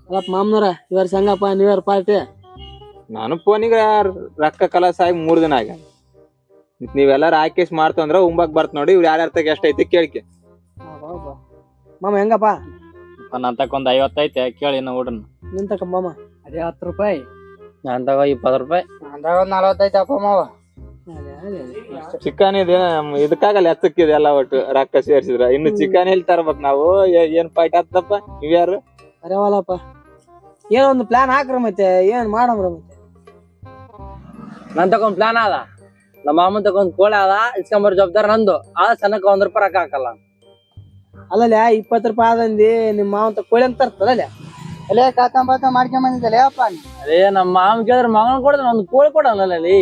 ಅಲ್ಲಪ್ಪ ಮಾಮನವ್ರ ಈ ವರ್ಷ ಹೆಂಗಪ್ಪ ನ್ಯೂ ಇಯರ್ ಪಾರ್ಟಿ? ನಾನು ಫೋನಿಗೆ ರೊಕ್ಕ ಕಲಾಸ ಆಗಿ 3 ದಿನ ಆಗ. ನೀವೆಲ್ಲಾರು ಆಕೇಶ್ ಮಾಡ್ತಂದ್ರ ಉಂಬಾಕ್ ಬರ್ತ ನೋಡಿ. ಇವ್ರು ಯಾರ್ಯಾರ ತಗ ಎಷ್ಟ ಐತಿ ಕೇಳ್ಕೆ. ಮಾಮ ಹೆಂಗಪ್ಪ? ನನ್ನ ತಕೊಂದ್ 50 ಐತೆ ಕೇಳಿ ಇನ್ನು ಹುಡ್ರನ್. ನಿಂತಕ ಮಾಮ ಅದೇ 10 ರೂಪಾಯಿ. ನಾನ್ ತಗೋ 20 ರೂಪಾಯಿ. ನಂದಾಗ 40 ಅಪ್ಪ ಮಾವ. ಚಿಕನ್ ಇದೆ ಇದಕ್ಕಾಗಲ್ಲ ಎತ್ತಕ್ಕಿದೆ ಎಲ್ಲ ಒಟ್ಟು ರೊಕ್ಕ ಸೇರ್ಸಿದ್ರ. ಇನ್ನು ಚಿಕನ್ ಎಲ್ಲಿ ತರ್ಬೇಕ್ ನಾವು? ಏನ್ ಪಾಯಿಂಟ್ ಆಗ್ತಪ್ಪ ಇವ್ಯಾರು? ಅರೇವಲ್ಲಪ್ಪ ಏನೋ ಒಂದು ಪ್ಲಾನ್ ಹಾಕ್ರ ಮತ್ತೆ ಏನ್ ಮಾಡಮ್ರ ಮತ್ತೆ. ನನ್ ತಕೊಂದ್ ಪ್ಲಾನ್ ಅದ. ನಮ್ಮ ಮಾಮನ್ ತಕೊಂದ್ ಕೋಳಿ ಅದ ಇಸ್ಕೊಂಬರ್ ಜವಾಬ್ದಾರ ನಂದು. ಆ ಸಣ್ಣಕ್ಕೆ 1 ರೂಪಾಯಿ ರೊಕ್ಕ ಹಾಕಲ್ಲ. ಅಲ್ಲಲ್ಲ 20 ರೂಪಾಯಿ ಆದಂದಿ ನಿಮ್ಮ ಮಾವಂತ ಕೋಳಿ ಅಂತ ತರ್ತದಲ್ಲ. ಅಲ್ಲೇ ಕಾತಂಬಾತ ಮಾಡ್ಕೊಂಡ್ ಬಂದಿದ್ದಲ್ಲ ಅಪ್ಪ. ಅದೇ ನಮ್ಮ ಮಾಮ ಕೇಳಿದ್ರೆ ಮಗನ್ ಕೊಡದ ಒಂದು ಕೋಳಿ ಕೊಡಲ್ಲ ಅಲ್ಲಿ.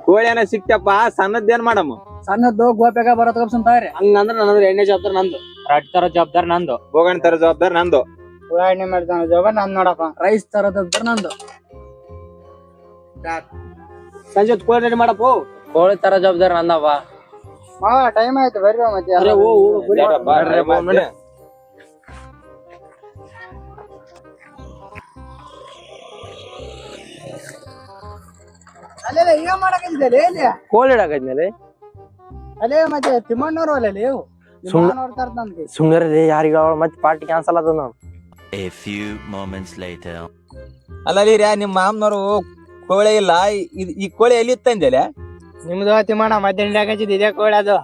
ಕೋಳಿ ಏನ ಸಿಕ್ತಪ್ಪ ಸಣ್ಣದ್ದೇನ್ ಮಾಡಮ್ಮ? ಸಣ್ಣದ್ದು ಗೋಪ್ಯಾಗ ಬರೋದ್ ಕಪ್ಸಂತಾವ್ರಿ. ಹಂಗಂದ್ರ ನನ್ನಂದ್ರ ಎಣ್ಣೆ ಜವಾಬ್ದಾರ ನಂದು. ರೊಟ್ಟಿ ತರೋ ಜವಾಬ್ದಾರ ನಂದು. ಬೋಗಣಿ ತರ ಜವಾಬ್ದಾರ ನಂದು. ಉಳ್ಳಾಗಡ್ಡಿ ಮಾಡ್ತಾನ ಜವಾಬ್ ನಂದ್ ನೋಡಪ್ಪ. ರೈಸ್ ತರೋದ್ ನಂದು. ಸಂಜೆ ಹೊತ್ತು ಕೋಳಿ ರೆಡಿ ಮಾಡಪ್ಪ. ಕೋಳಿ ತರೋ ಜವಾಬ್ದಾರ ನಂದಪ್ಪ. ಮಾವ ಟೈಮ್ ಆಯ್ತು ಬರ್ರಿ ಮತ್ತೆ. ಅರೆ ಓ ಅಲ್ಲೇ ಈಗ ಮಾಡಕತ್ತಿದ್ದಲ್ಲ ಇಲ್ಲಿ. ಕೋಳಿ ಇಡಾಕೈದ್ಮೇಲೆ ಅಲ್ಲೇ ಮತ್ತೆ ತಿಮ್ಮಣ್ಣವ್ರು ಅಲ್ಲ ನೀವು ನೋಡ್ತಾರ ನನ್ಗೆ. ಸುಮ್ನಿರಿ ಯಾರಿಗ ಮತ್ತೆ ಪಾರ್ಟಿ ಕ್ಯಾನ್ಸಲ್ ಆದ ನೋಡು. A few moments later. ಅಲ್ಲರಿ ನಿಮ್ಮ ಮಾಮನವರು ಕೋಳಿ ಇಲ್ಲ. ಈ ಕೋಳಿ ಎಲ್ಲಿ ತಂದೆಲೆ? ನಿಮ್ದು ತಿಮ್ಮಣ್ಣ ಮಧ್ಯಾಹ್ನ ಹಾಕಿದ್ದು ಇದೇ ಕೋಳಿ ಅದು.